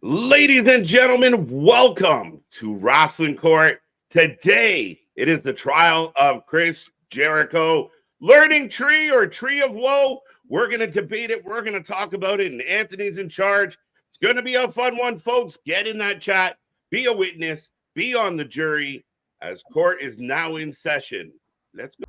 Ladies and gentlemen, welcome to Wrasslin Court. Today, it is the trial of Chris Jericho. Learning tree or tree of woe? We're going to debate it. We're going to talk about it, and Anthony's in charge. It's going to be a fun one, folks. Get in that chat. Be a witness. Be on the jury as court is now in session. Let's go.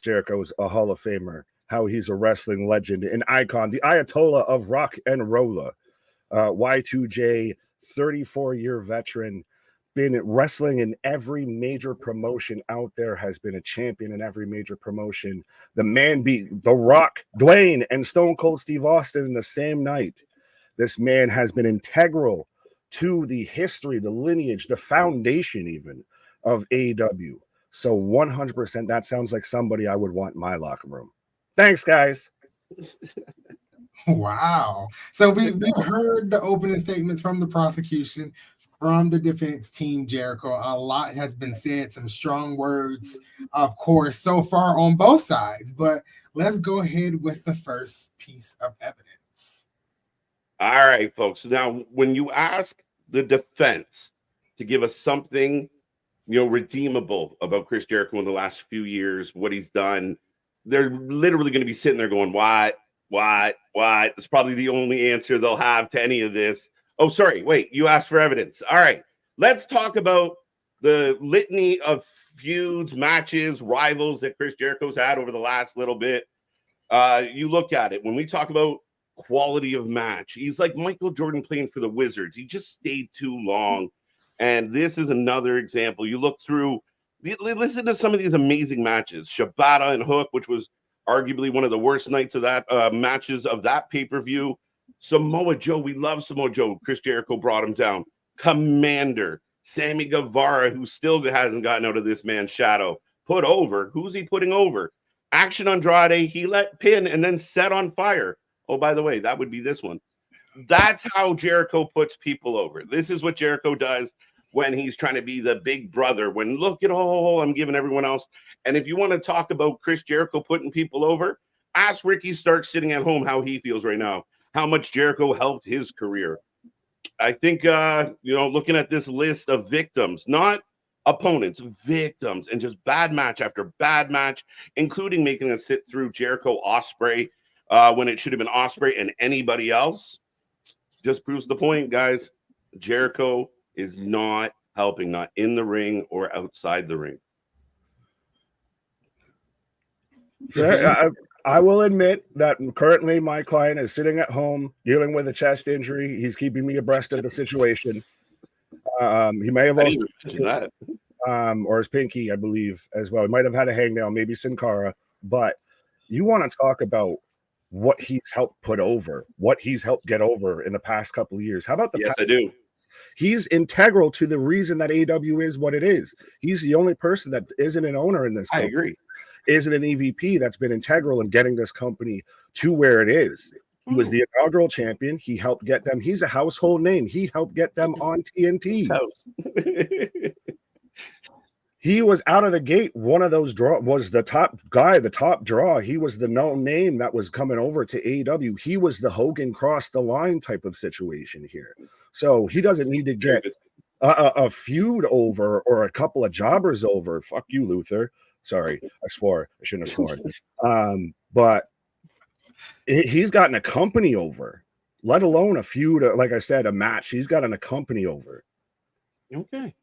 Jericho is a Hall of Famer, how he's a wrestling legend, an icon, the Ayatollah of rock and roller. Y2J, 34-year veteran, been wrestling in every major promotion out there, has been a champion in every major promotion. The man beat The Rock, Dwayne, and Stone Cold Steve Austin in the same night. This man has been integral to the history, the lineage, the foundation even of AEW. So 100%, that sounds like somebody I would want in my locker room. Thanks, guys. Wow. So we've heard the opening statements from the prosecution, from the defense team, Jericho. A lot has been said, some strong words, of course, so far on both sides. But let's go ahead with the first piece of evidence. All right, folks. Now, when you ask the defense to give us something redeemable about Chris Jericho in the last few years, what he's done, they're literally going to be sitting there going, what? It's probably the only answer they'll have to any of this. Oh, sorry. Wait, you asked for evidence. All right. Let's talk about the litany of feuds, matches, rivals that Chris Jericho's had over the last little bit. You look at it. When we talk about quality of match, he's like Michael Jordan playing for the Wizards. He just stayed too long. And this is another example. You look through, listen to some of these amazing matches. Shibata and Hook, which was arguably one of the worst nights of that matches of that pay-per-view. Samoa Joe, we love Samoa Joe. Chris Jericho brought him down. Commander Sammy Guevara, who still hasn't gotten out of this man's shadow, put over. Who's he putting over? Action Andrade, he let pin and then set on fire. Oh, by the way, that would be this one. That's how Jericho puts people over. This is what Jericho does when he's trying to be the big brother. When look at all I'm giving everyone else. And if you want to talk about Chris Jericho putting people over, ask Ricky Stark sitting at home how he feels right now, how much Jericho helped his career. I think, looking at this list of victims, not opponents, victims, and just bad match after bad match, including making us sit through Jericho Ospreay when it should have been Ospreay and anybody else, just proves the point, guys. Jericho is not helping, not in the ring or outside the ring. I will admit that currently my client is sitting at home dealing with a chest injury. He's keeping me abreast of the situation. He may have also that. Or his pinky, I believe, as well. He might have had a hangnail, maybe Sin Cara. But you want to talk about what he's helped put over, what he's helped get over in the past couple of years. How about the Yes, I do. He's integral to the reason that AEW is what it is. He's the only person that isn't an owner in this company. I agree. Isn't an EVP that's been integral in getting this company to where it is. He was the inaugural champion. He helped get them. He's a household name. He helped get them on TNT. He was out of the gate. One of those was the top guy, the top draw. He was the known name that was coming over to AEW. He was the Hogan cross the line type of situation here. So he doesn't need to get a feud over or a couple of jobbers over. Fuck you, Luther. Sorry, I swore. I shouldn't have sworn. But he's gotten a company over, let alone a feud. Like I said, a match. He's gotten a company over. Okay.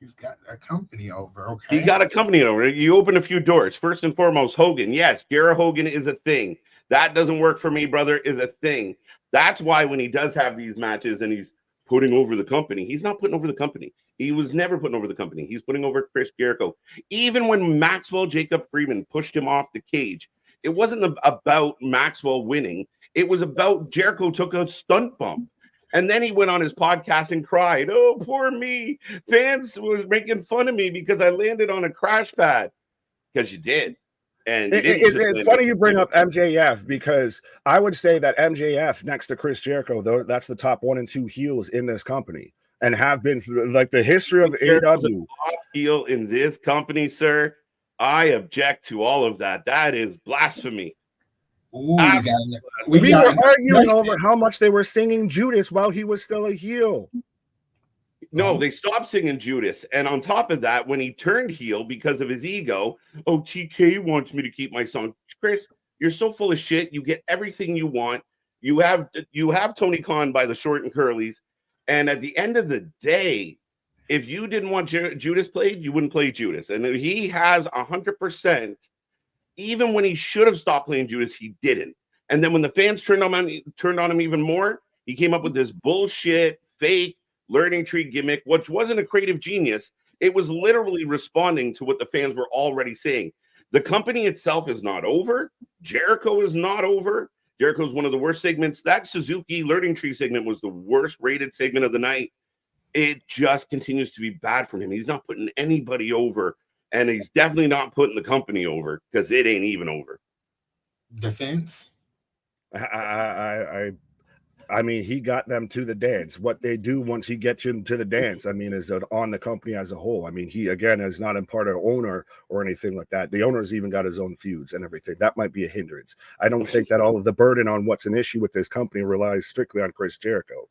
He's got a company over. Okay. He got a company over. You open a few doors. First and foremost, Hogan. Yes, Jared Hogan is a thing. That doesn't work for me, brother, is a thing. That's why when he does have these matches and he's putting over the company, he's not putting over the company. He was never putting over the company. He's putting over Chris Jericho. Even when Maxwell Jacob Friedman pushed him off the cage, it wasn't about Maxwell winning. It was about Jericho took a stunt bump. And then he went on his podcast and cried, "Oh, poor me. Fans was making fun of me because I landed on a crash pad." Because you did. And it's funny you bring up MJF, because I would say that MJF next to Chris Jericho, though, that's the top 1 and 2 heels in this company and have been through like the history of AEW. Heel in this company, sir. I object to all of that. That is blasphemy. Ooh, we were arguing over how much they were singing Judas while he was still a heel. No, they stopped singing Judas. And on top of that, when he turned heel because of his ego, oh, TK wants me to keep my song. Chris, you're so full of shit. You get everything you want. You have Tony Khan by the short and curlies. And at the end of the day, if you didn't want Judas played, you wouldn't play Judas. And he has 100%. Even when he should have stopped playing Judas, he didn't. And then when the fans turned on him even more, he came up with this bullshit, fake learning tree gimmick, which wasn't a creative genius. It was literally responding to what the fans were already saying. The company itself is not over. Jericho is not over. Jericho is one of the worst segments. That Suzuki learning tree segment was the worst rated segment of the night. It just continues to be bad for him. He's not putting anybody over. And he's definitely not putting the company over because it ain't even over. Defense. I mean, he got them to the dance. What they do once he gets you to the dance, I mean, is on the company as a whole. I mean, he, again, is not in part of owner or anything like that. The owner's even got his own feuds and everything. That might be a hindrance. I don't think that all of the burden on what's an issue with this company relies strictly on Chris Jericho.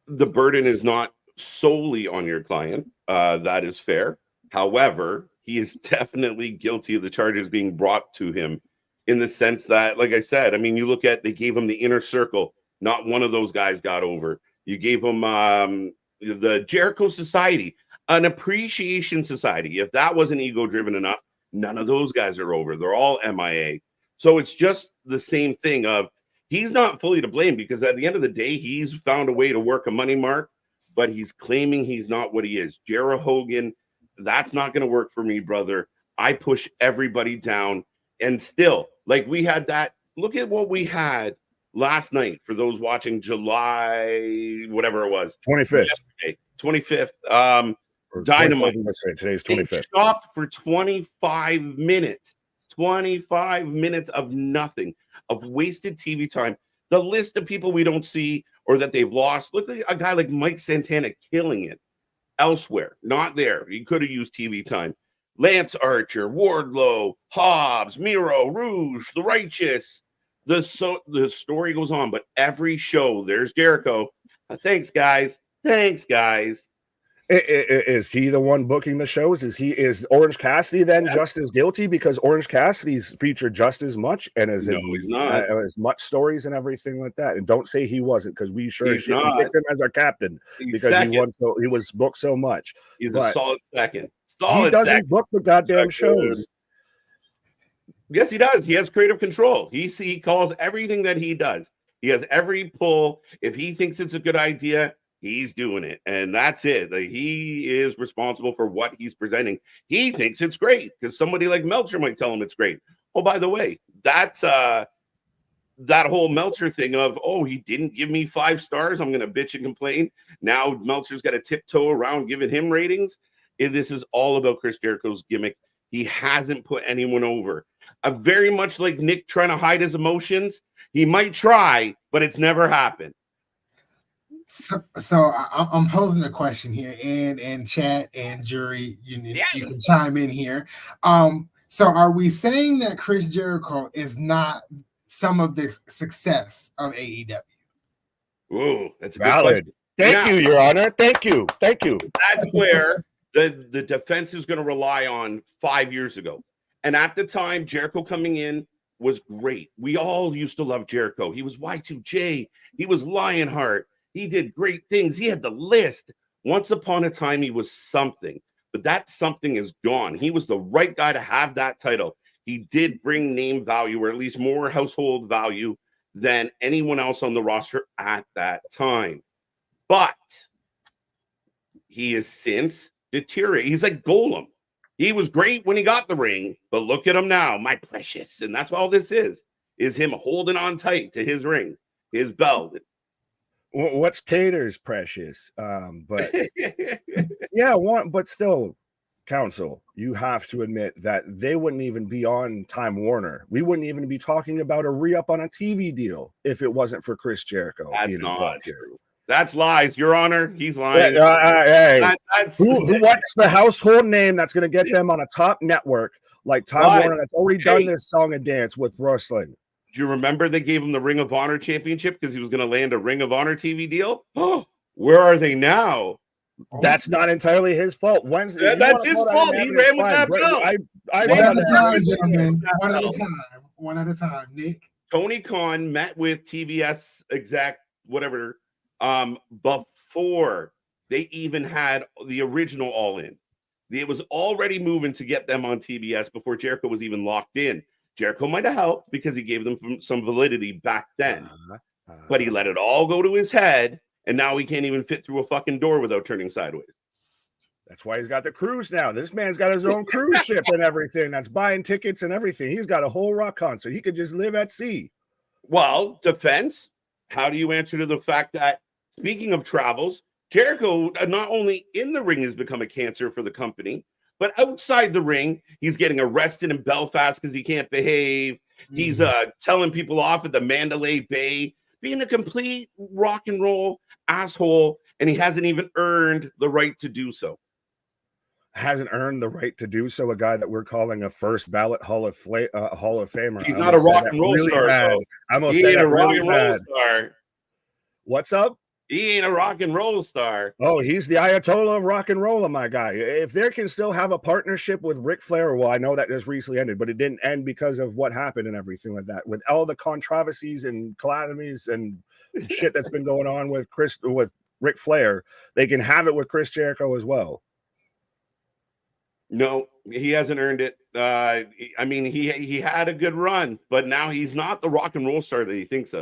The burden is not solely on your client. That is fair. However, he is definitely guilty of the charges being brought to him in the sense that, like I said, I mean, you look at, they gave him the inner circle. Not one of those guys got over. You gave him the Jericho Society, an appreciation society. If that wasn't ego-driven enough, none of those guys are over. They're all MIA. So it's just the same thing of he's not fully to blame because at the end of the day, he's found a way to work a money mark, but he's claiming he's not what he is. Jared Hogan, that's not going to work for me, brother. I push everybody down. And still, like, we had that. Look at what we had last night for those watching July, whatever it was, 25th. yesterday, 25th. Or Dynamite. 24th, let's say. Today's They 25th. stopped for 25 minutes. 25 minutes of nothing, of wasted TV time. The list of people we don't see or that they've lost. Look at a guy like Mike Santana killing it elsewhere. Not there. He could have used TV time. Lance Archer, Wardlow, Hobbs, Miro, Rouge, The Righteous. The story goes on, but every show, there's Jericho. Thanks, guys. Thanks, guys. Is he the one booking the shows? Is Orange Cassidy then just as guilty, because Orange Cassidy's featured just as much and he's not as much stories and everything like that? And don't say he wasn't, because we sure He's as shit not. picked him as our captain because he was booked so much. He's But a solid second. he doesn't book the goddamn shows. Yes, he does. He has creative control. He calls everything that he does. He has every pull. If he thinks it's a good idea, he's doing it, and that's it. Like, he is responsible for what he's presenting. He thinks it's great because somebody like Meltzer might tell him it's great. Oh, by the way, that's that whole Meltzer thing of, oh, he didn't give me 5 stars, I'm gonna bitch and complain. Now Meltzer's got to tiptoe around giving him ratings. This is all about Chris Jericho's gimmick. He hasn't put anyone over. Very much like Nick trying to hide his emotions. He might try, but it's never happened. So I'm posing a question here, and chat and jury, you can chime in here. So are we saying that Chris Jericho is not some of the success of AEW? Ooh, that's a valid. Good Thank you, Your Honor. Thank you. That's where the defense is going to rely on 5 years ago. And at the time, Jericho coming in was great. We all used to love Jericho. He was Y2J. He was Lionheart. He did great things. He had the list. Once upon a time, he was something. But that something is gone. He was the right guy to have that title. He did bring name value, or at least more household value than anyone else on the roster at that time. But he has since deteriorated. He's like Golem. He was great when he got the ring, but look at him now, my precious. And that's all this is him holding on tight to his ring, his belt. What's Tater's precious? But yeah, but still, Council, you have to admit that they wouldn't even be on Time Warner. We wouldn't even be talking about a re-up on a TV deal if it wasn't for Chris Jericho. That's not true. That's lies, Your Honor. He's lying. Hey, who wants the household name that's going to get them on a top network like Time Warner that's already done this song and dance with Wrasslin? Do you remember they gave him the Ring of Honor championship because he was going to land a Ring of Honor TV deal? Oh, where are they now? That's not entirely his fault. That's his fault. He ran with that belt. One at a time, gentlemen. One at a time. Nick. Tony Khan met with TBS exec, whatever, before they even had the original All In. It was already moving to get them on TBS before Jericho was even locked in. Jericho might have helped because he gave them some validity back then, but he let it all go to his head, and now he can't even fit through a fucking door without turning sideways. That's why he's got the cruise now. This man's got his own cruise ship and everything. That's buying tickets and everything. He's got a whole rock concert. He could just live at sea. Well, defense, how do you answer to the fact that, speaking of travels, Jericho, not only in the ring, has become a cancer for the company, but outside the ring, he's getting arrested in Belfast because he can't behave. He's telling people off at the Mandalay Bay, being a complete rock and roll asshole, and he hasn't even earned the right to do so. Hasn't earned the right to do so. A guy that we're calling a first ballot Hall of Famer. He's not a rock and roll star. So I'm gonna say that really bad. Star. What's up? He ain't a rock and roll star. Oh, he's the Ayatollah of rock and roll, my guy. If there can still have a partnership with Ric Flair, well, I know that just recently ended, but it didn't end because of what happened and everything like that. With all the controversies and calamities and shit that's been going on with Ric Flair, they can have it with Chris Jericho as well. No, he hasn't earned it. I mean, he had a good run, but now he's not the rock and roll star that he thinks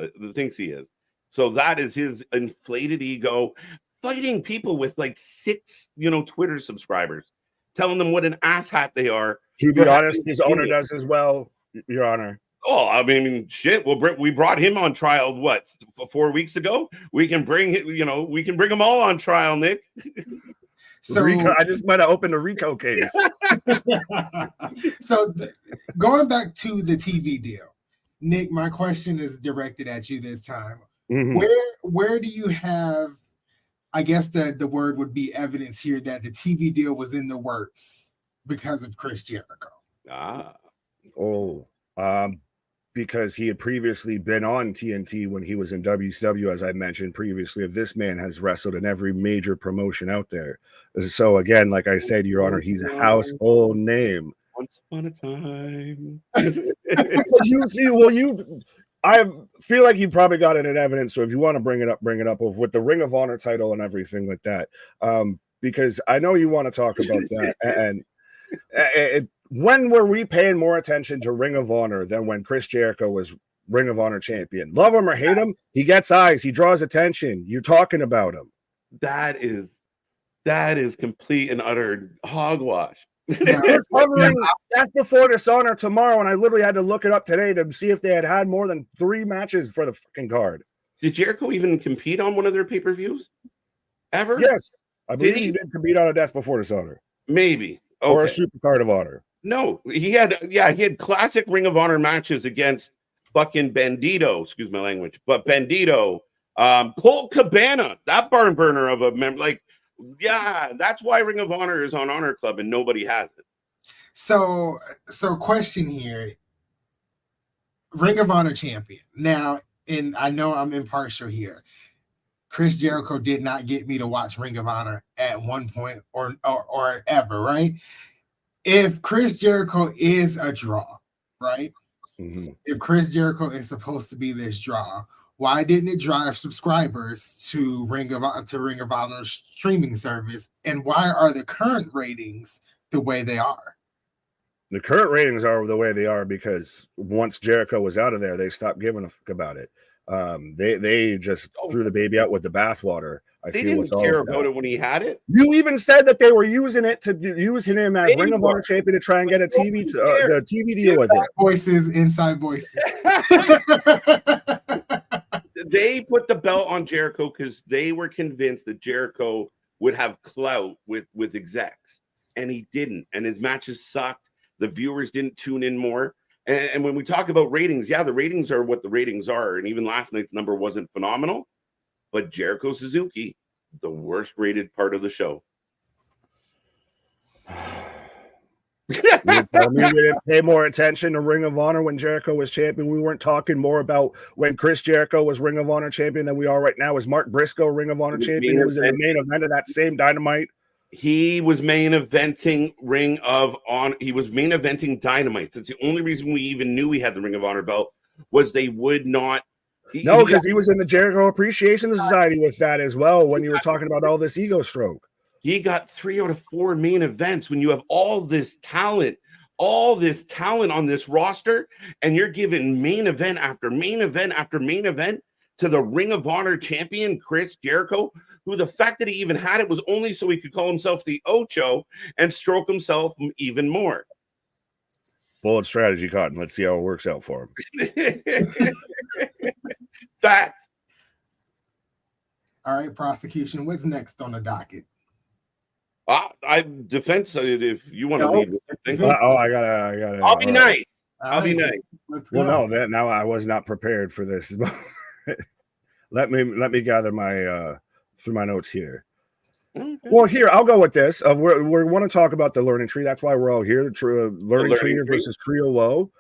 he is. So that is his inflated ego, fighting people with like 6, Twitter subscribers, telling them what an asshat they are. To be honest, his owner does as well. Your Honor. Oh, I mean, shit. We brought him on trial. What, 4 weeks ago? We can bring we can bring them all on trial, Nick. So Rico, I just might have opened a Rico case. So going back to the TV deal, Nick, my question is directed at you this time. Mhm. Where do you have? I guess the word would be evidence here that the TV deal was in the works because of Chris Jericho. Because he had previously been on TNT when he was in WCW, as I mentioned previously. This man has wrestled in every major promotion out there. So again, like I said, Your Honor, he's a household name. Once upon a time. I feel like you probably got it in evidence. So if you want to bring it up with the Ring of Honor title and everything like that. Because I know you want to talk about that. And when were we paying more attention to Ring of Honor than when Chris Jericho was Ring of Honor champion? Love him or hate him, he gets eyes, he draws attention. You're talking about him. That is complete and utter hogwash. They're covering Death Before Dishonor tomorrow, and I literally had to look it up today to see if they had more than 3 matches for the fucking card. Did Jericho even compete on one of their pay-per-views? Ever? Yes. I believe he did compete on a Death Before Dishonor. Maybe. Okay. Or a Super Card of Honor. No, he had classic Ring of Honor matches against fucking Bandito, excuse my language, but Bandito, Colt Cabana, that barn burner of a member, that's why Ring of Honor is on Honor Club and nobody has it. So question here. Ring of Honor champion. Now, and I know I'm impartial here. Chris Jericho did not get me to watch Ring of Honor at one point or ever, right? If Chris Jericho is a draw, right? Mm-hmm. If Chris Jericho is supposed to be this draw, why didn't it drive subscribers to Ring of Honor's streaming service? And why are the current ratings the way they are? The current ratings are the way they are because once Jericho was out of there, they stopped giving a fuck about it. They just threw the baby out with the bathwater. They didn't care about it when he had it. You even said that they were using him as Ring of Honor champion to try and get a TV deal with it. Inside voices. They put the belt on Jericho because they were convinced that Jericho would have clout with execs, and he didn't. And his matches sucked. The viewers didn't tune in more. And when we talk about ratings, the ratings are what the ratings are. And even last night's number wasn't phenomenal. But Jericho Suzuki, the worst rated part of the show. You tell me we didn't pay more attention to Ring of Honor when Jericho was champion. We weren't talking more about when Chris Jericho was Ring of Honor champion than we are right now. Is Mark Briscoe Ring of Honor champion? He was in the main event of that same Dynamite. He was main eventing Ring of Honor. He was main eventing Dynamite. That's the only reason we even knew we had the Ring of Honor belt was they would not. Because he was in the Jericho Appreciation Society with that as well when you were talking about all this ego stroke. He got 3 out of 4 main events when you have all this talent on this roster, and you're giving main event after main event after main event to the Ring of Honor champion, Chris Jericho, who the fact that he even had it was only so he could call himself the Ocho and stroke himself even more. Bullet strategy, Cotton. Let's see how it works out for him. Facts. All right, prosecution. What's next on the docket? Defense. If you want to lead with things. I gotta. I'll be nice. I'll be nice. Well, no, now I was not prepared for this. let me gather my through my notes here. Okay. Well, here I'll go with this. We want to talk about the learning tree. That's why we're all here. Learning tree versus trio low.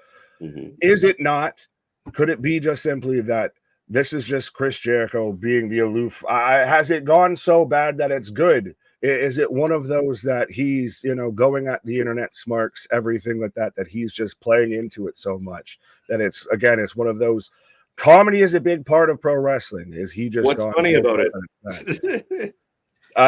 Mm-hmm. Is it not? Could it be just simply that this is just Chris Jericho being the aloof? Has it gone so bad that it's good? Is it one of those that he's, going at the internet smarks, everything like that he's just playing into it so much that it's one of those. Comedy is a big part of pro wrestling. Is he just? What's funny about it?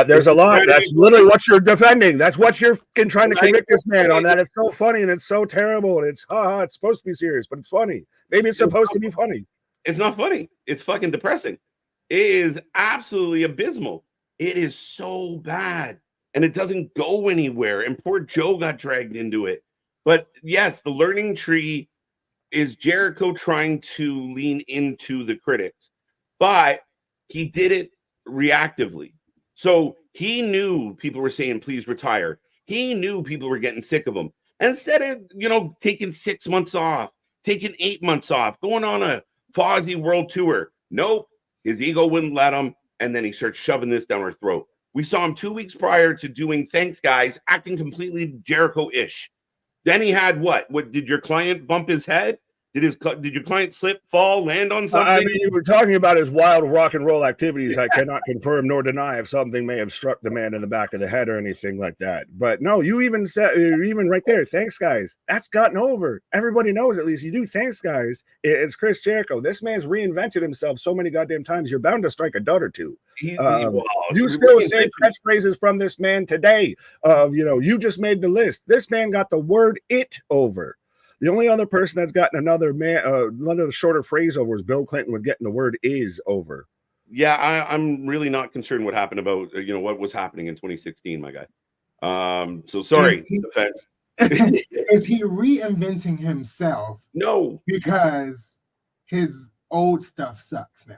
There's a lot. That's literally what you're defending. That's what you're trying to convict this man on. That it's so funny and it's so terrible and it's it's supposed to be serious, but it's funny. Maybe it's supposed to be funny. It's not funny. It's fucking depressing. It is absolutely abysmal. It is so bad, and it doesn't go anywhere. And poor Joe got dragged into it. But yes, the learning tree is Jericho trying to lean into the critics, but he did it reactively. So he knew people were saying, please retire. He knew people were getting sick of him. Instead of, taking 6 months off, taking 8 months off, going on a Fozzy world tour. Nope. His ego wouldn't let him. And then he starts shoving this down our throat. We saw him 2 weeks prior to doing Thanks Guys, acting completely Jericho-ish. Then he had what? What did your client bump his head? Did your client slip, fall, land on something? I mean, you were talking about his wild rock and roll activities. I cannot confirm nor deny if something may have struck the man in the back of the head or anything like that. But no, you even said, even right there, Thanks Guys. That's gotten over. Everybody knows, at least you do Thanks Guys. It's Chris Jericho. This man's reinvented himself so many goddamn times. You're bound to strike a dud or two. You still say catchphrases from this man today. You just made the list. This man got the word "it" over. The only other person that's gotten another shorter phrase over is Bill Clinton with getting the word "is" over. Yeah, I'm really not concerned what happened about what was happening in 2016, my guy. So sorry, defense. Is he reinventing himself? No, because his old stuff sucks now.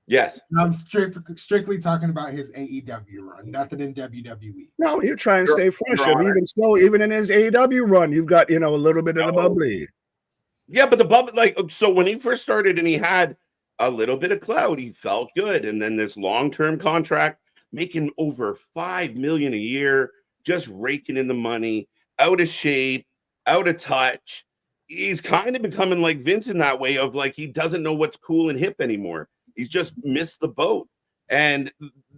Yes. I'm strictly talking about his AEW run, nothing in WWE. No, you try and stay fresh. Even in his AEW run, you've got, a little bit of the bubbly. Yeah, but the bubbly, so when he first started and he had a little bit of clout, he felt good. And then this long-term contract, making over $5 million a year, just raking in the money, out of shape, out of touch. He's kind of becoming like Vince in that way of he doesn't know what's cool and hip anymore. He's just missed the boat. And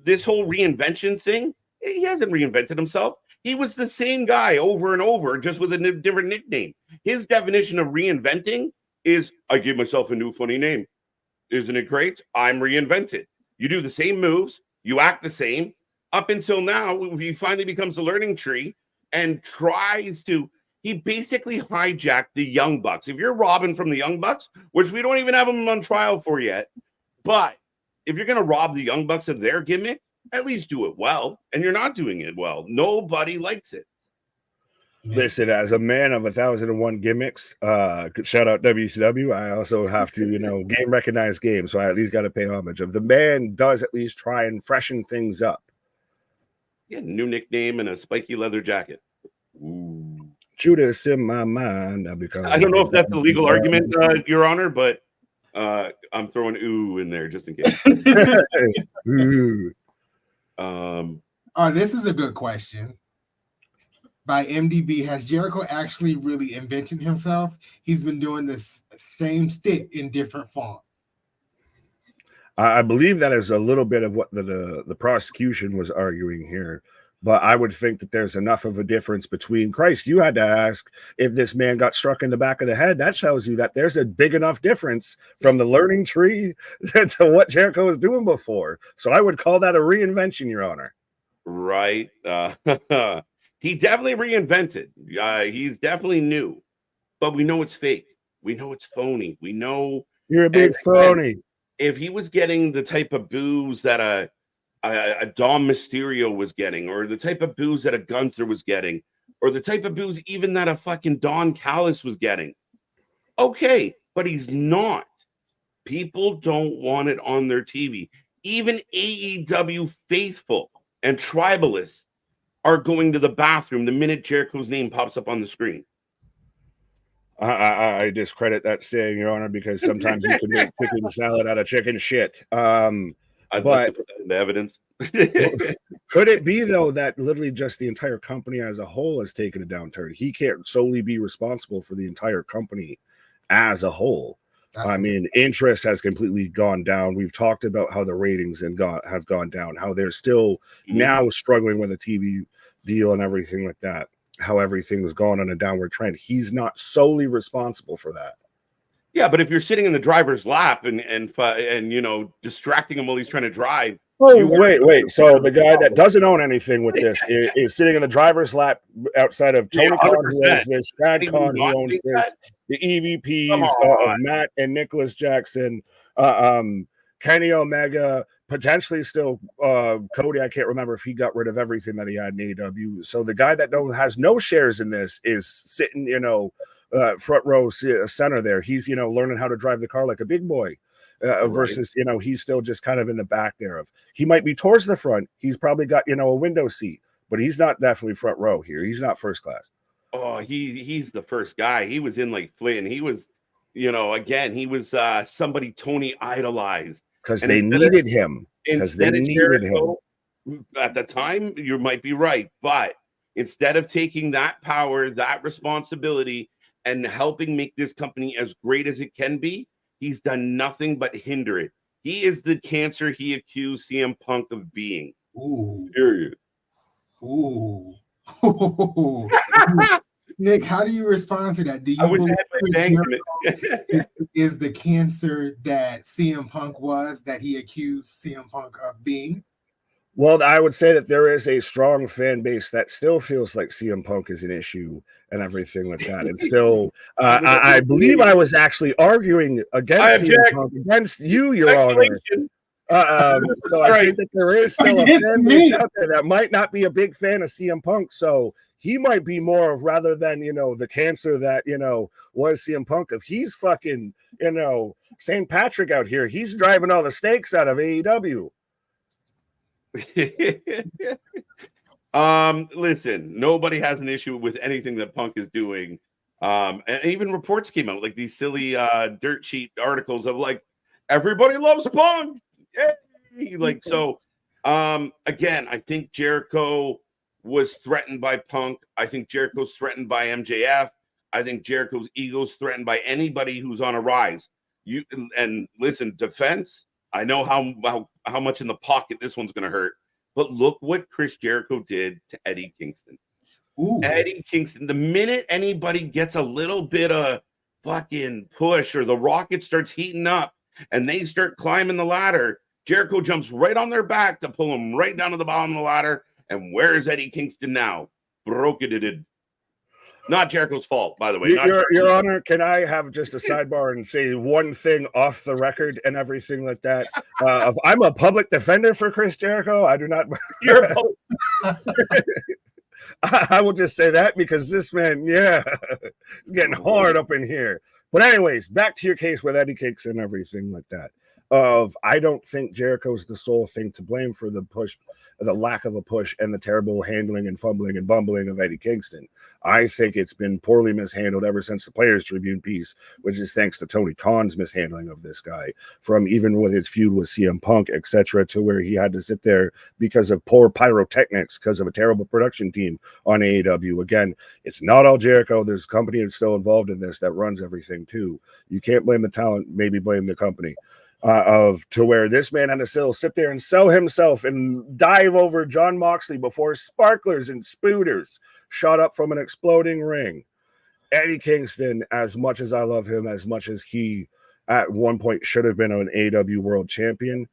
this whole reinvention thing, he hasn't reinvented himself. He was the same guy over and over, just with a different nickname. His definition of reinventing is, I give myself a new funny name. Isn't it great? I'm reinvented. You do the same moves. You act the same. Up until now, he finally becomes a learning tree and tries to, he basically hijacked the Young Bucks. If you're robbing from the Young Bucks, which we don't even have them on trial for yet, but if you're going to rob the Young Bucks of their gimmick, at least do it well. And you're not doing it well. Nobody likes it. Listen, as a man of 1,001 gimmicks, shout out WCW. I also have to, game recognize game. So I at least got to pay homage. If the man does at least try and freshen things up. Yeah, new nickname and a spiky leather jacket. Ooh. Judas in my mind. I don't know if that's a legal argument, Your Honor, but I'm throwing ooh in there just in case. This is a good question. By MDB, has Jericho actually really invented himself? He's been doing this same stick in different fonts. I believe that is a little bit of what the prosecution was arguing here. But I would think that there's enough of a difference between Christ. You had to ask if this man got struck in the back of the head. That tells you that there's a big enough difference from the learning tree to what Jericho was doing before. So I would call that a reinvention, Your Honor. Right. He definitely reinvented. He's definitely new. But we know it's fake. We know it's phony. We know you're a big phony. If he was getting the type of booze that a Dom Mysterio was getting, or the type of booze that a Gunther was getting, or the type of booze even that a fucking Don Callis was getting. Okay, but he's not. People don't want it on their TV. Even AEW faithful and tribalists are going to the bathroom the minute Jericho's name pops up on the screen. I discredit that saying, Your Honor, because sometimes you can make chicken salad out of chicken shit. I'd like to put that into evidence. Could it be, though, that literally just the entire company as a whole has taken a downturn? He can't solely be responsible for the entire company as a whole. I mean, interest has completely gone down. We've talked about how the ratings have gone down, how they're still now struggling with a TV deal and everything like that, how everything's gone on a downward trend. He's not solely responsible for that. Yeah, but if you're sitting in the driver's lap and distracting him while he's trying to drive. Oh, wait. So the guy that doesn't own anything with this is sitting in the driver's lap outside of Tony Khan, who owns this, Shad Khan, who owns this, the EVPs of Matt and Nicholas Jackson, Kenny Omega, potentially still Cody. I can't remember if he got rid of everything that he had in AEW. So the guy that has no shares in this is sitting, front row center there. He's, learning how to drive the car like a big boy. Versus, he's still just kind of in the back there. He might be towards the front. He's probably got, a window seat, but he's not definitely front row here. He's not first class. Oh, he's the first guy. He was in like Flynn. He was, again, he was somebody Tony idolized because they needed him. Instead of Jericho, at the time, you might be right, but instead of taking that power, that responsibility, and helping make this company as great as it can be, he's done nothing but hinder it. He is the cancer he accused CM Punk of being. Ooh. Period. Ooh. Nick, how do you respond to that? Do you believe is the cancer that CM Punk was, that he accused CM Punk of being? Well, I would say that there is a strong fan base that still feels like CM Punk is an issue and everything like that. And still, I believe I was actually arguing against CM Punk, against you, Your Honor. So I think that there is still a fan base out there that might not be a big fan of CM Punk. So he might be more of, rather than, the cancer that, was CM Punk, if he's fucking, St. Patrick out here, he's driving all the stakes out of AEW. Listen, nobody has an issue with anything that Punk is doing. And even reports came out, like these silly dirt sheet articles of like, everybody loves Punk. Yay! Like, so again, I think Jericho was threatened by Punk. I think Jericho's threatened by MJF. I think Jericho's ego's threatened by anybody who's on a rise. And listen, defense, I know how much in the pocket this one's going to hurt, but look what Chris Jericho did to Eddie Kingston. Ooh. Eddie Kingston, the minute anybody gets a little bit of fucking push or the rocket starts heating up and they start climbing the ladder, Jericho jumps right on their back to pull them right down to the bottom of the ladder. And where is Eddie Kingston now? Broke it. Not Jericho's fault, by the way. Your Honor, can I have just a sidebar and say one thing off the record and everything like that? I'm a public defender for Chris Jericho. I do not. I will just say that because this man, it's getting hard up in here. But anyways, back to your case with Eddie Kingston and everything like that. I don't think Jericho's the sole thing to blame for the push, the lack of a push, and the terrible handling and fumbling and bumbling of Eddie Kingston. I think it's been poorly mishandled ever since the Players Tribune piece, which is thanks to Tony Khan's mishandling of this guy, from even with his feud with CM Punk, etc., to where he had to sit there because of poor pyrotechnics, because of a terrible production team on AEW. Again, it's not all Jericho. There's a company that's still involved in this that runs everything too. You can't blame the talent, maybe blame the company. To where this man had to still sit there and sell himself and dive over John Moxley before sparklers and spooters shot up from an exploding ring. Eddie Kingston, as much as I love him, as much as he at one point should have been an AEW world champion,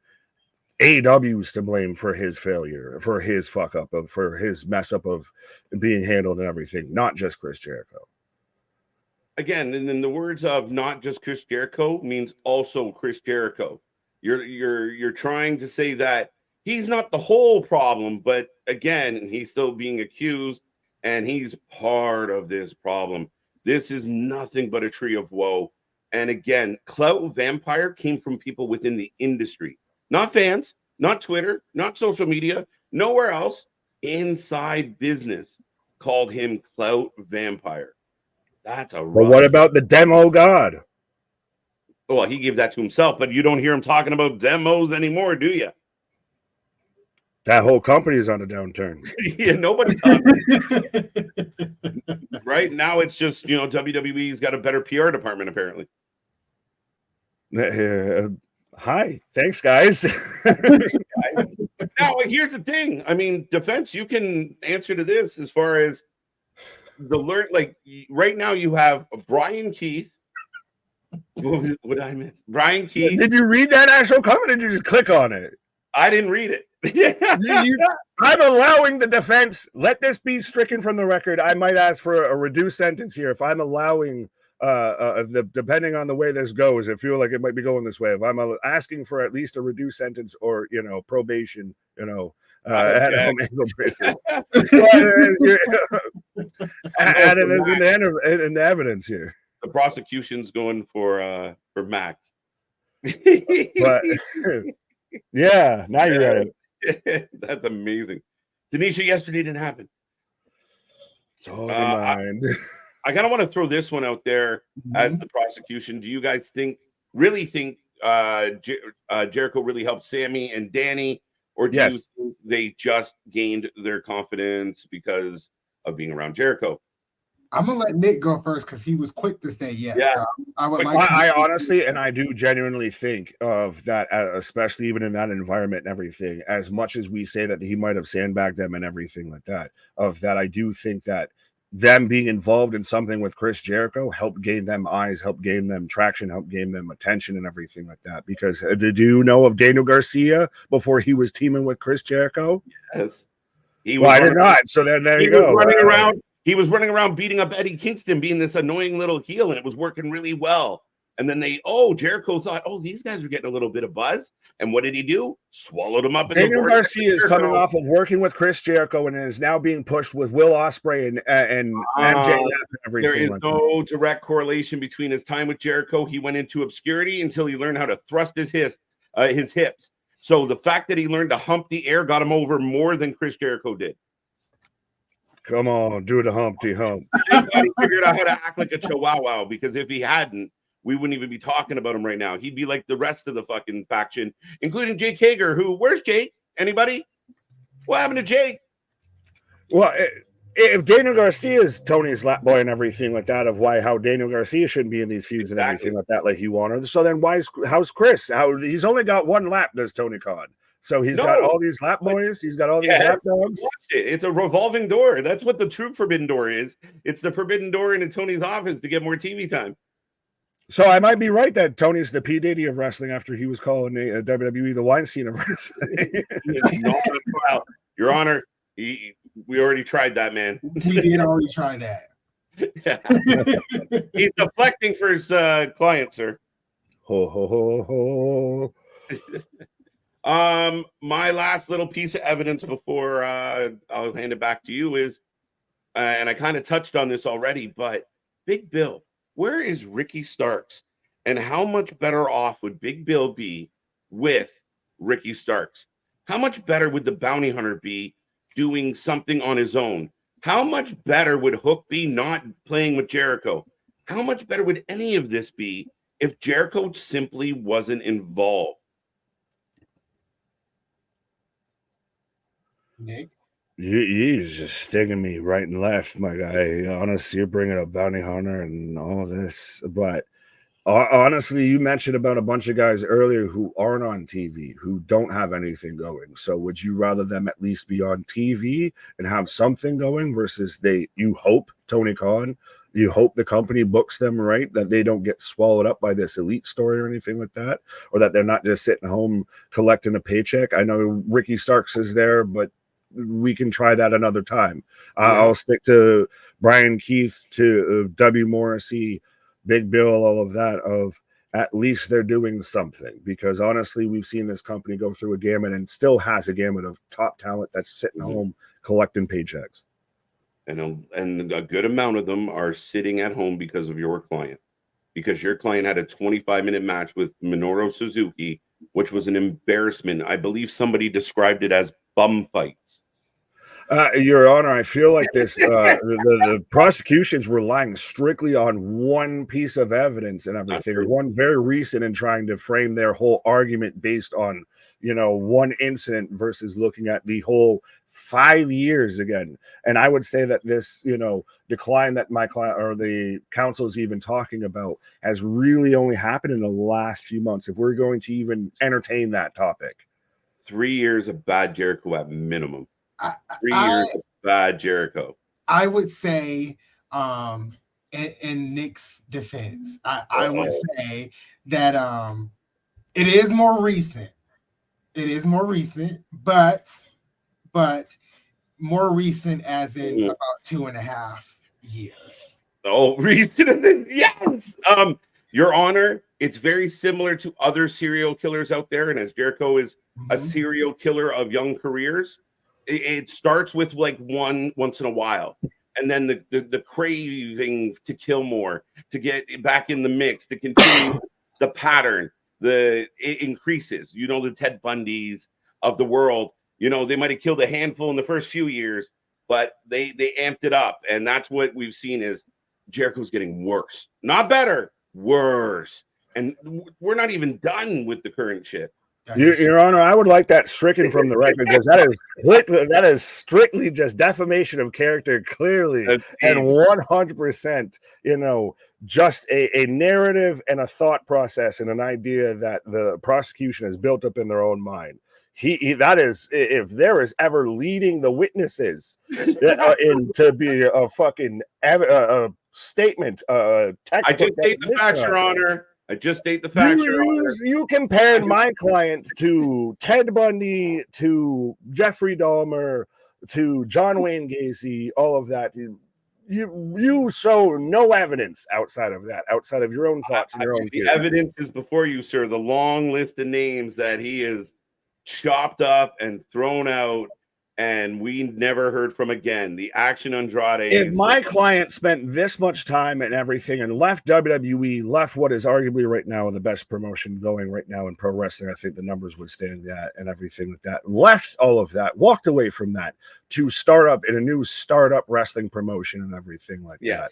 AEW's to blame for his failure, for his fuck up, for his mess up of being handled and everything, not just Chris Jericho. Again, and in the words of not just Chris Jericho means also Chris Jericho. You're trying to say that he's not the whole problem, but again, he's still being accused and he's part of this problem. This is nothing but a tree of woe. And again, Clout Vampire came from people within the industry, not fans, not Twitter, not social media, nowhere else. Inside business called him Clout Vampire. That's a. But what about the demo god? Well, he gave that to himself, but you don't hear him talking about demos anymore, do you? That whole company is on a downturn. Yeah, nobody talks. Right now, it's just WWE's got a better PR department apparently. Hi, thanks, guys. Now, here's the thing. I mean, defense, you can answer to this as far as. Right now you have Brian Keith. What did I miss? Brian Keith. Did you read that actual comment or did you just click on it? I didn't read it. I'm allowing the defense. Let this be stricken from the record. I might ask for a reduced sentence here if I'm allowing depending on the way this goes. I feel like it might be going this way. If I'm asking for at least a reduced sentence or probation, at home ankle bracelet. Adding this in evidence here. The prosecution's going for Max. But yeah, now you're at it. That's amazing. Denisha, yesterday didn't happen. Totally mind. I kind of want to throw this one out there as the prosecution. Do you guys really think Jericho really helped Sammy and Danny, or do you think they just gained their confidence because of being around Jericho? I'm gonna let Nick go first because he was quick to say yes. Yeah, so I honestly, and I do genuinely think of that, especially even in that environment and everything. As much as we say that he might have sandbagged them and everything like that, I do think that them being involved in something with Chris Jericho helped gain them eyes, helped gain them traction, helped gain them attention and everything like that. Because did you know of Daniel Garcia before he was teaming with Chris Jericho? Yes, I did not. So then there you go. Running around. He was running around beating up Eddie Kingston, being this annoying little heel, and it was working really well. And then Jericho thought, these guys are getting a little bit of buzz. And what did he do? Swallowed him up. Daniel Garcia is coming off of working with Chris Jericho and is now being pushed with Will Ospreay and MJF and everything. There is no direct correlation between his time with Jericho. He went into obscurity until he learned how to thrust his hips. So the fact that he learned to hump the air got him over more than Chris Jericho did. Come on, do the Humpty Hump. He figured out how to act like a chihuahua, because if he hadn't, we wouldn't even be talking about him right now. He'd be like the rest of the fucking faction, including Jake Hager, where's Jake? Anybody? What happened to Jake? Well, if Daniel Garcia is Tony's lap boy and everything like that, how Daniel Garcia shouldn't be in these feuds and everything like that, like you want. So then how's Chris? He's only got one lap, does Tony Khan. So he's got all these lap boys. He's got all these lap dogs. It's a revolving door. That's what the true forbidden door is. It's the forbidden door into Tony's office to get more TV time. So I might be right that Tony's the P. Diddy of wrestling after he was calling WWE the Weinstein of wrestling. Your Honor, we already tried that, man. We did already try that. He's deflecting for his client, sir. Ho, ho, ho, ho. My last little piece of evidence before I'll hand it back to you is, and I kind of touched on this already, but Big Bill, where is Ricky Starks, and how much better off would Big Bill be with Ricky Starks? How much better would the bounty hunter be doing something on his own? How much better would Hook be not playing with Jericho? How much better would any of this be if Jericho simply wasn't involved? Nick? You're just stinging me right and left, my guy. Honestly, you're bringing up bounty hunter and all this, but honestly, you mentioned about a bunch of guys earlier who aren't on TV, who don't have anything going. So would you rather them at least be on TV and have something going versus you hope, Tony Khan, you hope the company books them right, that they don't get swallowed up by this elite story or anything like that, or that they're not just sitting home collecting a paycheck? I know Ricky Starks is there, but we can try that another time. I'll stick to Brian Keith, to W. Morrissey, Big Bill, all of that, of at least they're doing something, because honestly, we've seen this company go through a gamut and still has a gamut of top talent that's sitting home collecting paychecks. And a good amount of them are sitting at home because of your client, because your client had a 25-minute match with Minoru Suzuki, which was an embarrassment. I believe somebody described it as bum fights. Your Honor, I feel like this the prosecutions were relying strictly on one piece of evidence and everything, one very recent, and trying to frame their whole argument based on, one incident versus looking at the whole 5 years again. And I would say that this, decline that my client or the counsel is even talking about has really only happened in the last few months, if we're going to even entertain that topic. 3 years of bad Jericho at minimum. 3 years of bad Jericho. I would say, in Nick's defense, I would say that it is more recent. It is more recent, but more recent as in about 2.5 years. Oh, recent? Yes. Your Honor, it's very similar to other serial killers out there, and as Jericho is a serial killer of young careers, it starts with like one once in a while, and then the craving to kill more, to get back in the mix, to continue the pattern. It increases. You know, the Ted Bundys of the world. You know, they might have killed a handful in the first few years, but they amped it up, and that's what we've seen is Jericho's getting worse, not better, worse. And we're not even done with the current shit. Your Honor, I would like that stricken from the record because that is strictly just defamation of character, clearly, and 100%, you know, just a narrative and a thought process and an idea that the prosecution has built up in their own mind. That is, if there is ever leading the witnesses in to be a fucking a statement, I just state the facts, Your Honor. I just state the facts. You compared my client to Ted Bundy, to Jeffrey Dahmer, to John Wayne Gacy, all of that. You show no evidence outside of that, outside of your own thoughts and your own the evidence is before you, sir. The long list of names that he is chopped up and thrown out, and we never heard from again. The Action Andrade. If my client spent this much time and everything and left WWE, left what is arguably right now the best promotion going right now in pro wrestling, I think the numbers would stand that and everything like that. Left all of that, walked away from that to start up in a new startup wrestling promotion and everything like that.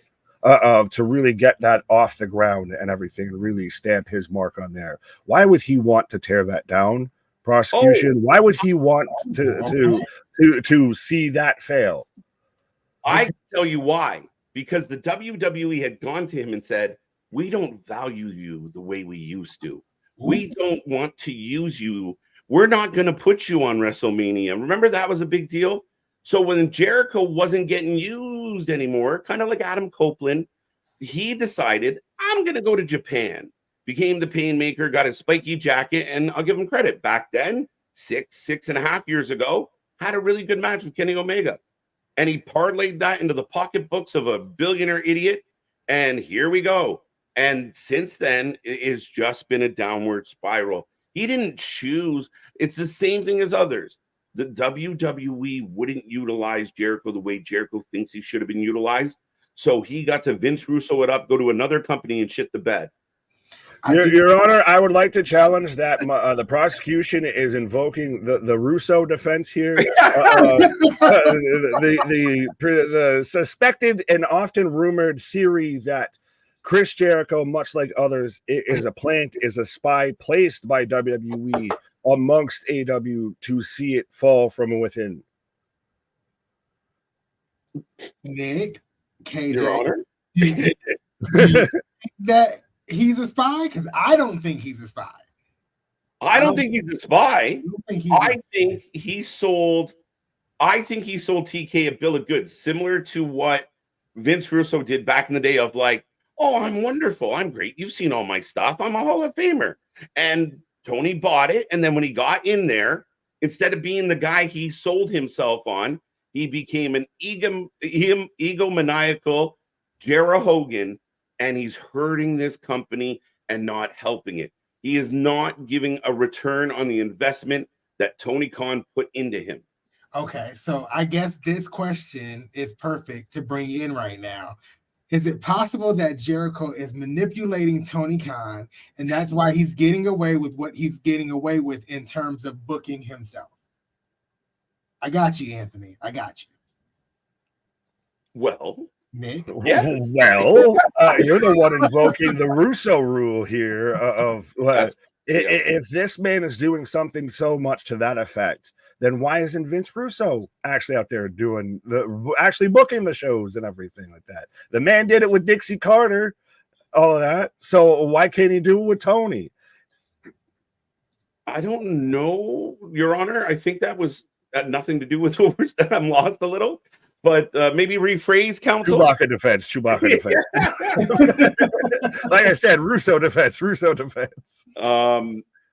To really get that off the ground and everything and really stamp his mark on there. Why would he want to tear that down? Prosecution. Why would he want to see that fail? I can tell you why. Because the WWE had gone to him and said, "We don't value you the way we used to. We don't want to use you. We're not going to put you on WrestleMania." Remember, that was a big deal. So when Jericho wasn't getting used anymore, kind of like Adam Copeland, he decided, "I'm going to go to Japan." Became the Painmaker, got his spiky jacket, and I'll give him credit. Back then, 6.5 years ago, had a really good match with Kenny Omega. And he parlayed that into the pocketbooks of a billionaire idiot. And here we go. And since then, it has just been a downward spiral. He didn't choose. It's the same thing as others. The WWE wouldn't utilize Jericho the way Jericho thinks he should have been utilized. So he got to Vince Russo it up, go to another company and shit the bed. Your Honor, I would like to challenge that the prosecution is invoking the Russo defense here. The suspected and often rumored theory that Chris Jericho, much like others, is a plant, is a spy placed by WWE amongst AW to see it fall from within. Nick, KJ, Your Honor? do you think that he's a spy? Because I don't think he's a spy. I don't think he's a spy. I think he sold TK a bill of goods, similar to what Vince Russo did back in the day of like, "Oh, I'm wonderful. I'm great. You've seen all my stuff. I'm a Hall of Famer." And Tony bought it. And then when he got in there, instead of being the guy he sold himself on, he became an egomaniacal Jera Hogan. And he's hurting this company and not helping it. He is not giving a return on the investment that Tony Khan put into him. Okay, so I guess this question is perfect to bring in right now. Is it possible that Jericho is manipulating Tony Khan, and that's why he's getting away with what he's getting away with in terms of booking himself? I got you, Anthony. I got you. Well, Nick? Yes. Well, you're the one invoking the Russo rule here if this man is doing something so much to that effect, then why isn't Vince Russo actually out there actually booking the shows and everything like that? The man did it with Dixie Carter, all of that. So why can't he do it with Tony? I don't know, Your Honor. I think that was had nothing to do with overstayed. I'm lost a little. But maybe rephrase, counsel. Chewbacca defense. Like I said, Russo defense.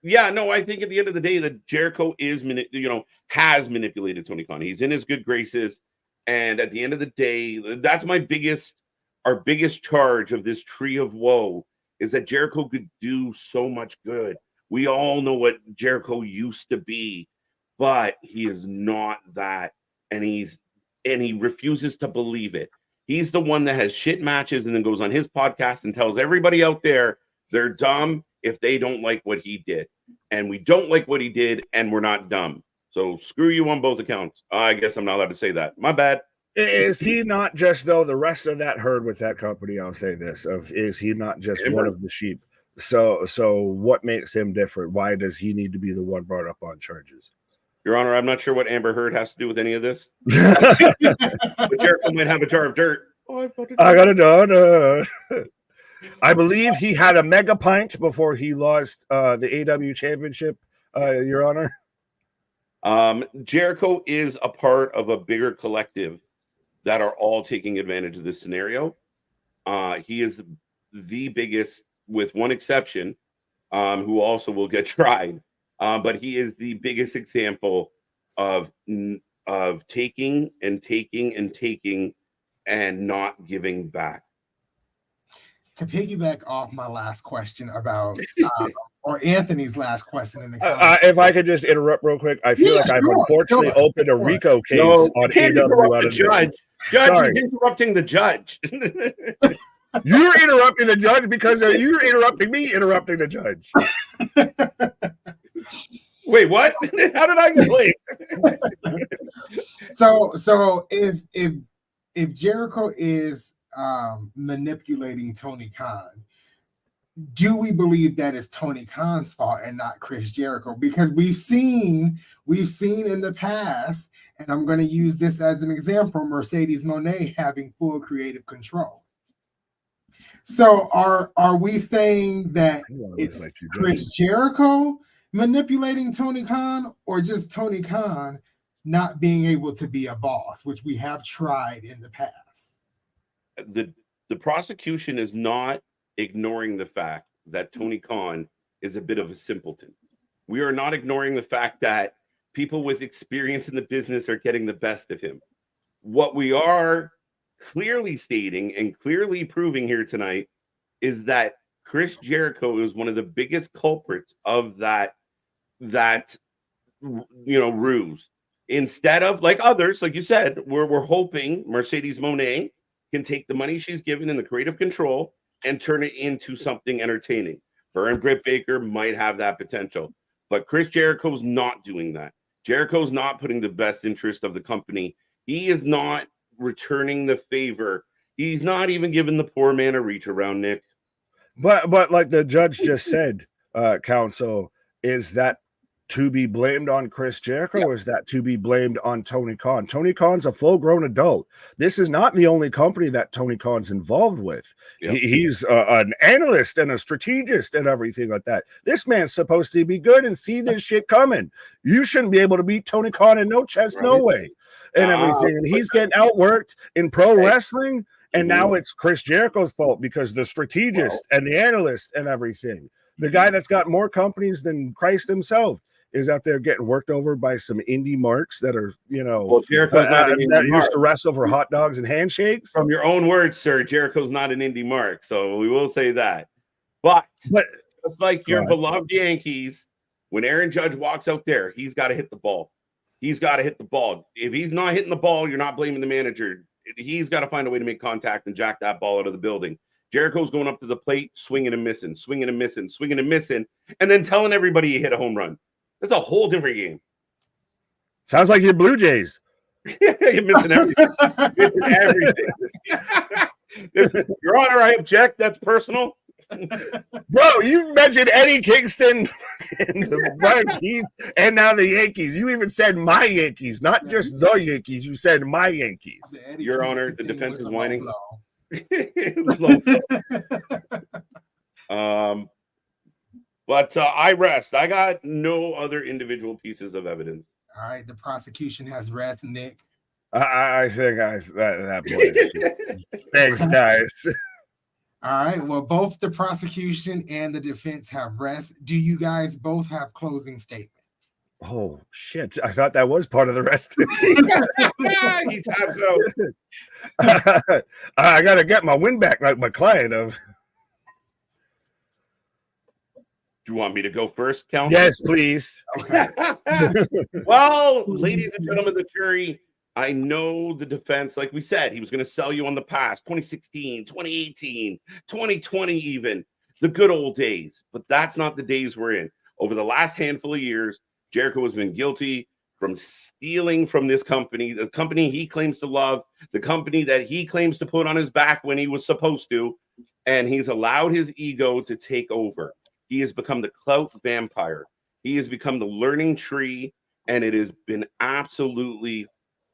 Yeah, no, I think at the end of the day that Jericho has manipulated Tony Khan. He's in his good graces, and at the end of the day, that's our biggest charge of this tree of woe is that Jericho could do so much good. We all know what Jericho used to be. but he is not that, and he refuses to believe it. He's the one that has shit matches and then goes on his podcast and tells everybody out there they're dumb if they don't like what he did. And we don't like what he did, and we're not dumb. So screw you on both accounts. I guess I'm not allowed to say that. My bad. Is he not just, though, the rest of that herd with that company? I'll say this: is he not just one of the sheep? So what makes him different? Why does he need to be the one brought up on charges? Your Honor, I'm not sure what Amber Heard has to do with any of this. But Jericho might have a jar of dirt. Oh, I got a daughter. I believe he had a mega pint before he lost the AW championship, Your Honor. Jericho is a part of a bigger collective that are all taking advantage of this scenario. He is the biggest, with one exception, who also will get tried. But he is the biggest example of taking and taking and taking and not giving back. To piggyback off my last question about, or Anthony's last question in the comments. If I could just interrupt real quick, I feel like I've unfortunately opened a RICO case on AW. The judge. Judge, you're interrupting the judge. You're interrupting the judge because you're interrupting me interrupting the judge. Wait, what? How did I get late? So if Jericho is manipulating Tony Khan, do we believe that is Tony Khan's fault and not Chris Jericho? Because we've seen in the past, and I'm going to use this as an example, Mercedes Moné having full creative control. So are we saying that it's Chris Jericho manipulating Tony Khan, or just Tony Khan not being able to be a boss, which we have tried in the past? The prosecution is not ignoring the fact that Tony Khan is a bit of a simpleton. We are not ignoring the fact that people with experience in the business are getting the best of him. What we are clearly stating and clearly proving here tonight is that Chris Jericho is one of the biggest culprits of that ruse. Instead of, like others, like you said, we're hoping Mercedes Moné can take the money she's given in the creative control and turn it into something entertaining. Her and Britt Baker might have that potential, but Chris Jericho's not doing that. Jericho's not putting the best interest of the company. He is not returning the favor. He's not even giving the poor man a reach around, Nick. But like the judge just said, counsel, is that to be blamed on Chris Jericho, or is that to be blamed on Tony Khan? Tony Khan's a full-grown adult. This is not the only company that Tony Khan's involved with. Yep. He's an analyst and a strategist and everything like that. This man's supposed to be good and see this shit coming. You shouldn't be able to beat Tony Khan in no chest, no way, and everything. And he's getting outworked in pro wrestling, and now it's Chris Jericho's fault because the strategist and the analyst and everything, the guy that's got more companies than Christ himself, is out there getting worked over by some indie marks that are, Jericho's not an that used to wrestle for hot dogs and handshakes. From your own words, sir, Jericho's not an indie mark, so we will say that. But just like your beloved Yankees, when Aaron Judge walks out there, he's got to hit the ball. He's got to hit the ball. If he's not hitting the ball, you're not blaming the manager. He's got to find a way to make contact and jack that ball out of the building. Jericho's going up to the plate, swinging and missing, swinging and missing, swinging and missing, and then telling everybody he hit a home run. That's a whole different game. Sounds like your Blue Jays. You're missing everything. Missing everything. Your Honor, I object. That's personal. Bro, you mentioned Eddie Kingston and the Brian Keith and now the Yankees. You even said my Yankees, not just the Yankees. You said my Yankees. Your Honor, the defense is whining. But I rest. I got no other individual pieces of evidence. All right, the prosecution has rest, Nick. I think that boy. Thanks, guys. All right. Well, both the prosecution and the defense have rest. Do you guys both have closing statements? Oh shit! I thought that was part of the rest. He taps out. I gotta get my win back, like my client of. Do you want me to go first, Count? Yes, please. Okay. Well, ladies and gentlemen of the jury, I know the defense, like we said, he was going to sell you on the past, 2016, 2018, 2020 even, the good old days. But that's not the days we're in. Over the last handful of years, Jericho has been guilty from stealing from this company, the company he claims to love, the company that he claims to put on his back when he was supposed to, and he's allowed his ego to take over. He has become the clout vampire. He has become the learning tree, and it has been absolutely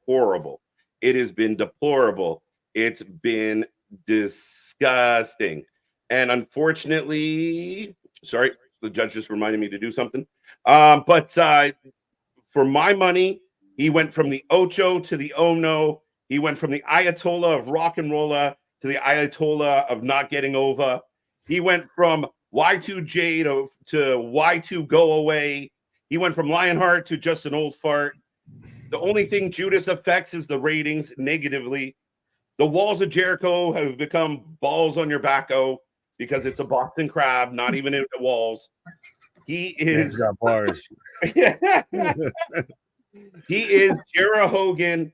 horrible. It has been deplorable. It's been disgusting. And unfortunately, sorry, the judge just reminded me to do something. But for my money, he went from the Ocho to the Oh No. He went from the Ayatollah of rock and rolla to the Ayatollah of not getting over. He went from Y2J to Y2 go away. He went from Lionheart to just an old fart. The only thing Judas affects is the ratings negatively. The walls of Jericho have become balls on your backo because it's a Boston crab, not even in the walls. He is. He's got bars. He is Jera Hogan.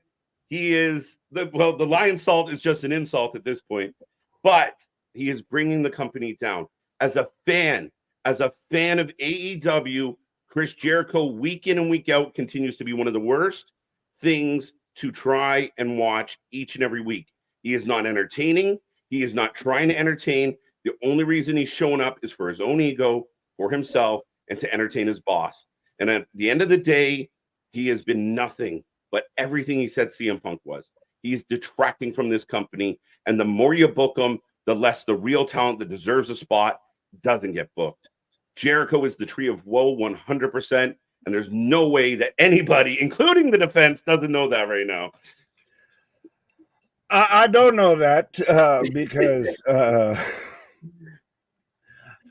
He is the lion salt is just an insult at this point, but he is bringing the company down. As a fan of AEW, Chris Jericho week in and week out continues to be one of the worst things to try and watch each and every week. He is not entertaining. He is not trying to entertain. The only reason he's showing up is for his own ego, for himself, and to entertain his boss. And at the end of the day, he has been nothing but everything he said CM Punk was. He's detracting from this company. And the more you book him, the less the real talent that deserves a spot doesn't get booked. Jericho is the tree of woe 100%. And there's no way that anybody, including the defense, doesn't know that right now. I don't know that because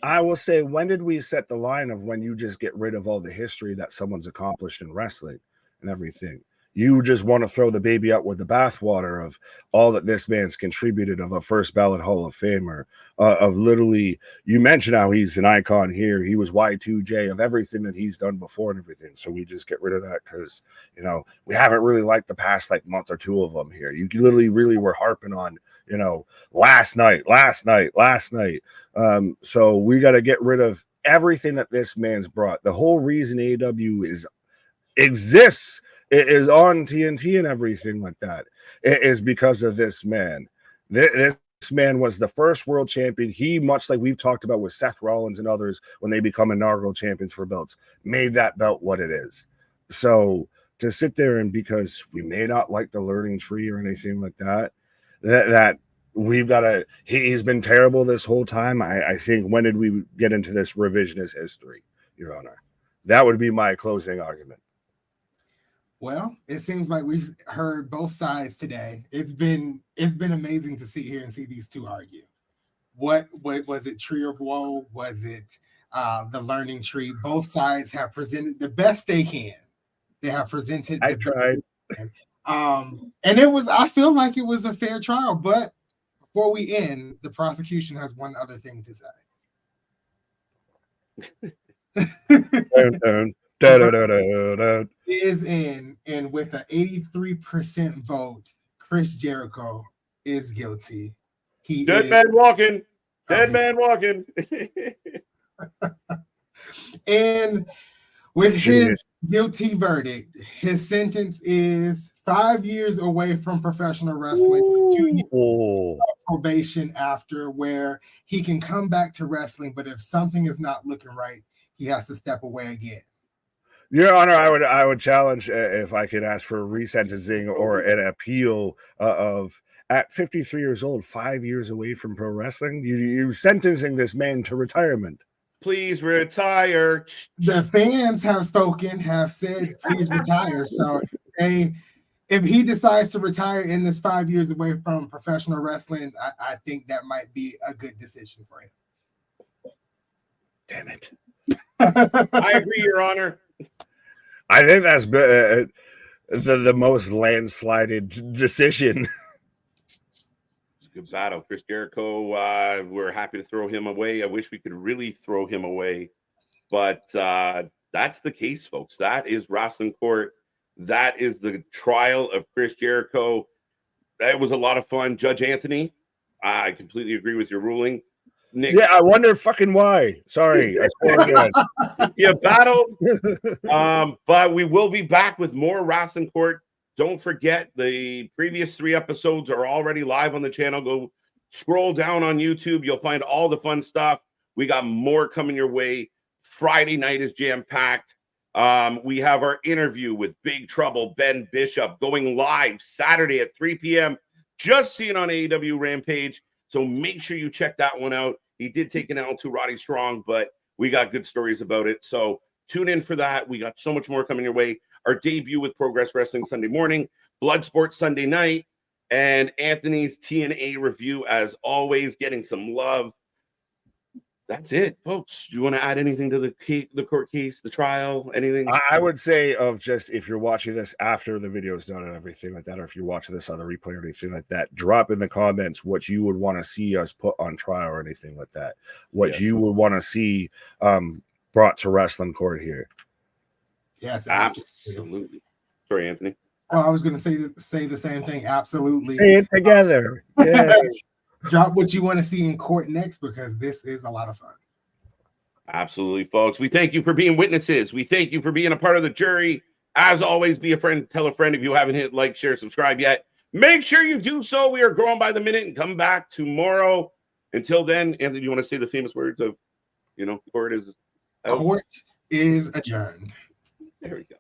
I will say, when did we set the line of when you just get rid of all the history that someone's accomplished in wrestling and everything? You just want to throw the baby out with the bathwater of all that this man's contributed, of a first ballot Hall of Famer, of literally, you mentioned how he's an icon here. He was Y2J, of everything that he's done before and everything. So we just get rid of that because, you know, we haven't really liked the past like month or two of them here. You literally really were harping on, you know, last night. So we got to get rid of everything that this man's brought. The whole reason AEW exists, it is on TNT and everything like that. It is because of this man. This man was the first world champion. He, much like we've talked about with Seth Rollins and others, when they become inaugural champions for belts, made that belt what it is. So to sit there and, because we may not like the learning tree or anything like that, that we've got to, he's been terrible this whole time. I think, when did we get into this revisionist history, Your Honor? That would be my closing argument. Well, it seems like we've heard both sides today. It's been amazing to sit here and see these two argue. What was it? Tree of woe? Was it the learning tree? Both sides have presented the best they can. They have presented. I tried. And it was. I feel like it was a fair trial. But before we end, the prosecution has one other thing to say. Is in, and with an 83% vote, Chris Jericho is guilty. Man walking. Dead man walking. And with his guilty verdict, his sentence is 5 years away from professional wrestling, 2 years of probation after, where he can come back to wrestling, but if something is not looking right, he has to step away again. Your Honor, I would challenge, if I could ask for a resentencing or an appeal of, at 53 years old, 5 years away from pro wrestling, you sentencing this man to retirement. Please retire. The fans have spoken, have said, please retire. So if he decides to retire in this 5 years away from professional wrestling, I think that might be a good decision for him. Damn it. I agree, Your Honor. I think that's the most landslided decision. It's a good battle. Chris Jericho, we're happy to throw him away. I wish we could really throw him away. But that's the case, folks. That is Wrasslin Court. That is the trial of Chris Jericho. That was a lot of fun. Judge Anthony, I completely agree with your ruling. Nick, Yeah, I wonder fucking why. Sorry, I swore again. you battled. But we will be back with more Wrasslin Court. Don't forget, the previous 3 episodes are already live on the channel. Go scroll down on YouTube. You'll find all the fun stuff. We got more coming your way. Friday night is jam-packed. We have our interview with Big Trouble, Ben Bishop, going live Saturday at 3 p.m. Just seen on AEW Rampage. So make sure you check that one out. He did take an L to Roddy Strong, but we got good stories about it. So tune in for that. We got so much more coming your way. Our debut with Progress Wrestling Sunday morning, Bloodsport Sunday night, and Anthony's TNA review, as always, getting some love. That's it, folks. Do you want to add anything to the court case, the trial, anything? I would say of just if you're watching this after the video's done and everything like that, or if you're watching this on the replay or anything like that, drop in the comments what you would want to see us put on trial or anything like that. What you would want to see brought to Wrasslin Court here. Yes, absolutely. Sorry, Anthony. Oh, I was going to say the same thing. Absolutely. Say it together. Yeah. Drop what you want to see in court next, because this is a lot of fun. Absolutely, folks. We thank you for being witnesses. We thank you for being a part of the jury. As always, be a friend. Tell a friend. If you haven't hit like, share, subscribe yet, make sure you do so. We are growing by the minute, and come back tomorrow. Until then, Anthony, do you want to say the famous words of, court is out? Court is adjourned. There we go.